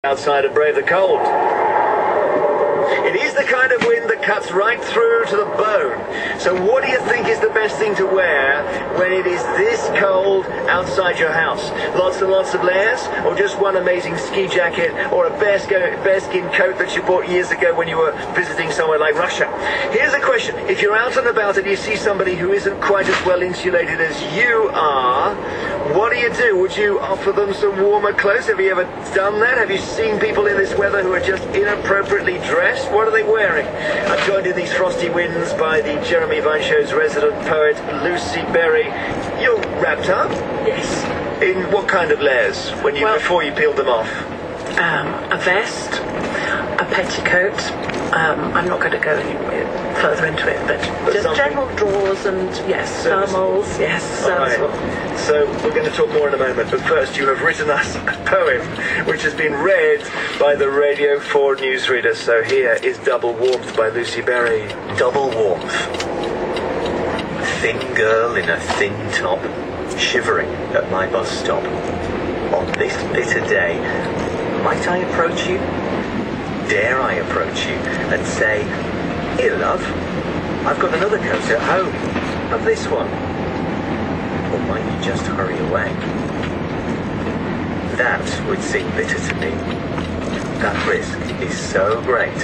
Outside and brave the cold. It is the kind of wind that cuts right through to the bone. So what do you think is the best thing to wear when it is this cold outside your house? Lots and lots of layers, or just one amazing ski jacket, or a bearskin coat that you bought years ago when you were visiting somewhere like Russia? Here's a question. If you're out and about and you see somebody who isn't quite as well insulated as you are, what do? Would you offer them some warmer clothes? Have you ever done that? Have you seen people in this weather who are just inappropriately dressed? What are they wearing? I'm joined in these frosty winds by the Jeremy Vine Show's resident poet, Lucy Berry. You're wrapped up? Yes. In what kind of layers before you peeled them off? A vest, a petticoat. I'm not going to go any further into it, but just something. General drawers and, yes, thermals, yes. Right. So we're going to talk more in a moment, but first you have written us a poem which has been read by the Radio 4 newsreader. So here is Double Warmth by Lucy Berry. Double warmth. A thin girl in a thin top, shivering at my bus stop. On this bitter day, might I approach you? Dare I approach you and say, "Here, love, I've got another coat at home. Have this one." Or might you just hurry away? That would seem bitter to me. That risk is so great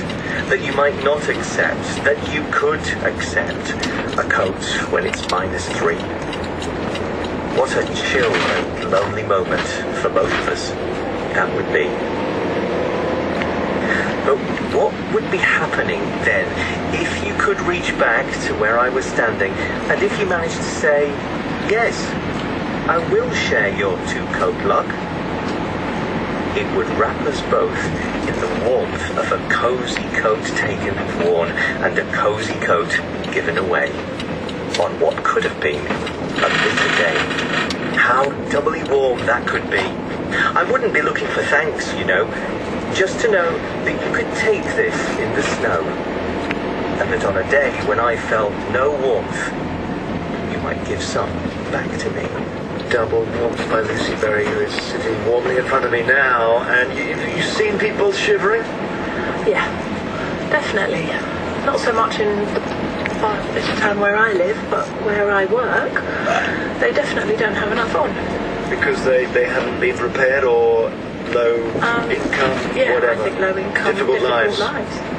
that you might not accept, that you could accept a coat when it's -3. What a chill and lonely moment for both of us that would be. But what would be happening then if you could reach back to where I was standing, and if you managed to say, "Yes, I will share your two-coat luck"? It would wrap us both in the warmth of a cozy coat taken and worn, and a cozy coat given away on what could have been a bitter day. How doubly warm that could be. I wouldn't be looking for thanks, you know, just to know that you could take this in the snow, and that on a day when I felt no warmth, you might give some back to me. Double Warmth by Lucy Berry, who is sitting warmly in front of me now. And you've seen people shivering? Yeah, definitely. Not so much in the part of this town where I live, but where I work, they definitely don't have enough on. Because they haven't been prepared, or low income, yeah, whatever? I think low income, difficult lives.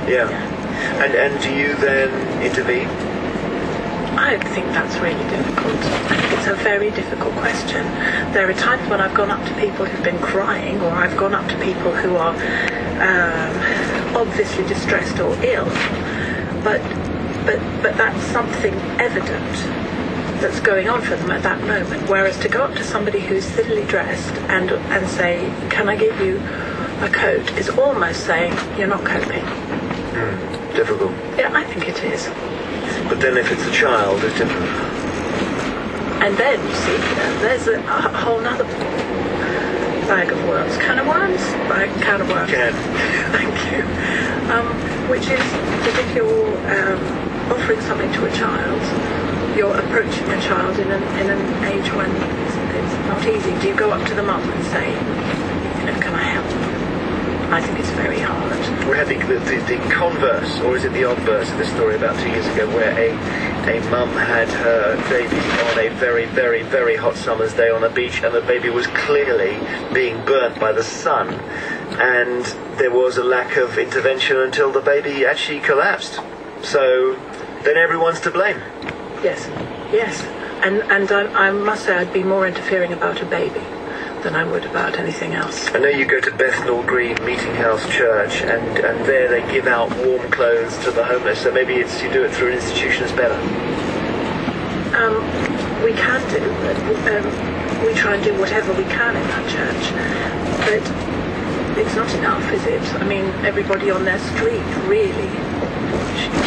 Yeah. And do you then intervene? I think that's really difficult. I think it's a very difficult question. There are times when I've gone up to people who've been crying, or I've gone up to people who are obviously distressed or ill, but that's something evident that's going on for them at that moment. Whereas to go up to somebody who's thinnly dressed and say, "Can I give you a coat?" is almost saying, "You're not coping." Difficult. Yeah, I think it is. But then if it's a child, it's different. And then, you see, there's a whole other bag of worms. Can of worms? Right, can of worms. Can. Thank you. Which is that if you're offering something to a child, you're approaching a child in an age when it's not easy. Do you go up to the mum and say, "Can I help?" I think it's very hard. We had the converse, or is it the obverse of this story about 2 years ago, where a mum had her baby on a very, very, very hot summer's day on a beach, and the baby was clearly being burnt by the sun, and there was a lack of intervention until the baby actually collapsed. So then everyone's to blame. Yes. And I must say I'd be more interfering about a baby than I would about anything else. I know you go to Bethnal Green Meeting House Church, and there they give out warm clothes to the homeless, so maybe you do it through an institution is better. We can do, but we try and do whatever we can in that church, but it's not enough, is it? I mean, everybody on their street really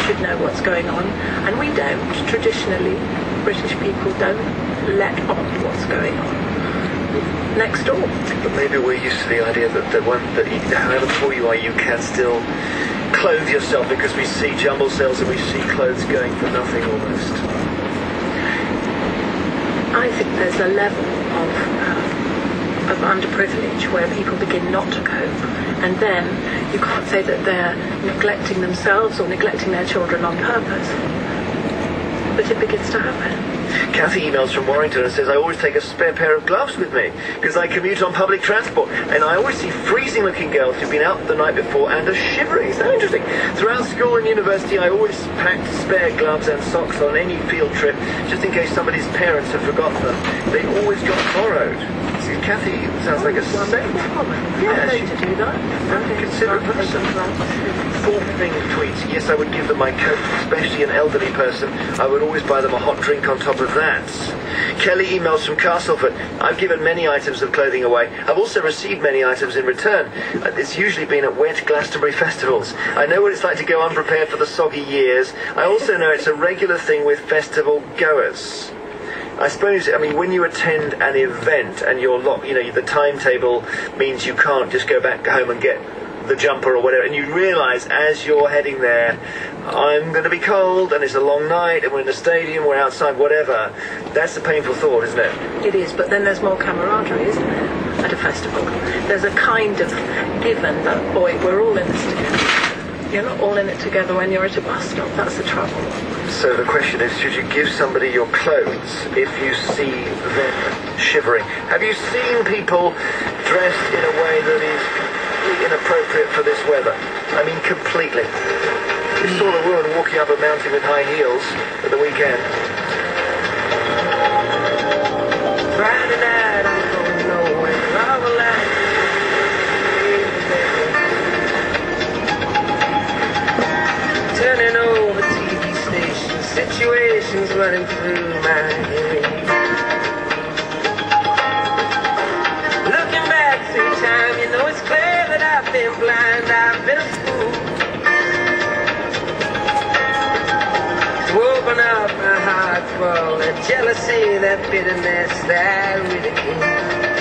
should know what's going on, and we don't. Traditionally, British people don't let on what's going on next door. But maybe we're used to the idea that however poor you are, you can still clothe yourself, because we see jumble sales and we see clothes going for nothing almost. I think there's a level of of underprivilege where people begin not to cope. And then you can't say that they're neglecting themselves or neglecting their children on purpose. But it begins to happen. Kathy emails from Warrington and says, I always take a spare pair of gloves with me because I commute on public transport and I always see freezing-looking girls who've been out the night before and are shivering. It's so interesting. Throughout school and university, I always packed spare gloves and socks on any field trip just in case somebody's parents had forgotten them. They always got borrowed. See, Kathy sounds like a saint. Yeah, to do that. Considerate person. Fourth thing tweets, yes, I would give them my coat, especially an elderly person. I would always buy them a hot drink on top of that. Kelly emails from Castleford. I've given many items of clothing away. I've also received many items in return. It's usually been at wet Glastonbury festivals. I know what it's like to go unprepared for the soggy years. I also know it's a regular thing with festival goers. I suppose, I mean, when you attend an event and you're locked, you know, the timetable means you can't just go back home and get the jumper or whatever, and you realise as you're heading there, I'm going to be cold and it's a long night and we're in a stadium, we're outside, whatever. That's a painful thought, isn't it? It is, but then there's more camaraderie, isn't there, at a festival? There's a kind of given that, boy, we're all in this together. You're not all in it together when you're at a bus stop. That's the trouble. So the question is, should you give somebody your clothes if you see them shivering? Have you seen people dressed in a way that is completely inappropriate for this weather? I mean, completely. We saw the woman walking up a mountain with high heels at the weekend. Friday night, I'm going nowhere. I'm alive. Turning over TV stations, situations running through my head. Looking back through time, you know it's clear that I've been blind, I've been a fool. To open up my heart for all that jealousy, that bitterness, that ridicule.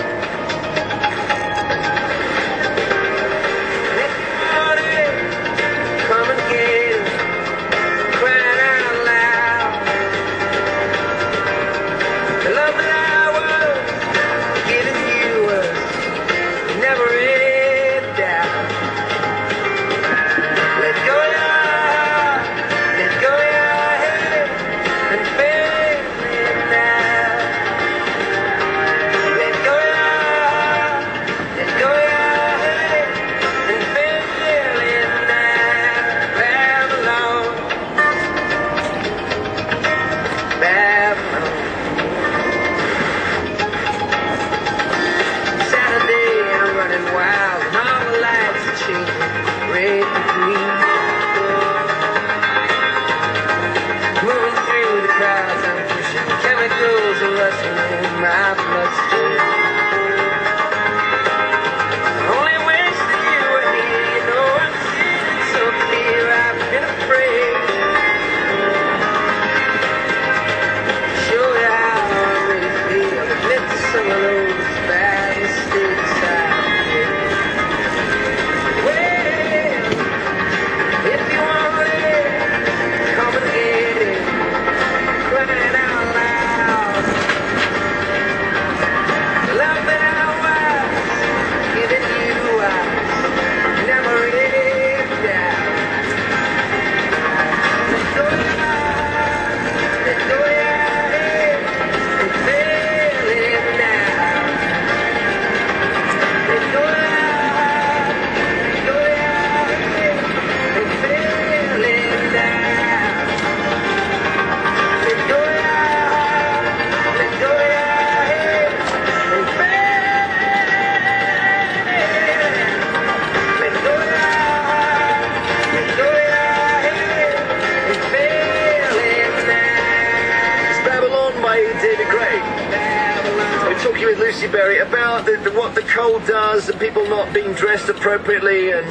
Talking with Lucy Berry about what the cold does and people not being dressed appropriately, and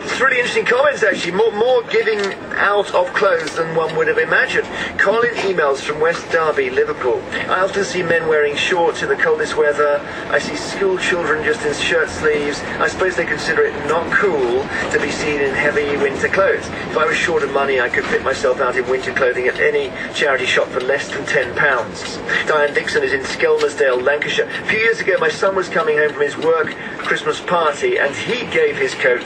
it's really interesting comments actually, more giving out of clothes than one would have imagined. Colin emails from West Derby, Liverpool. I often see men wearing shorts in the coldest weather. I see school children just in shirt sleeves. I suppose they consider it not cool to be seen in heavy winter clothes. If I was short of money, I could fit myself out in winter clothing at any charity shop for less than £10. Diane Dixon is in Skelmersdale, Lancashire. A few years ago, ago, my son was coming home from his work Christmas party, and he gave his coat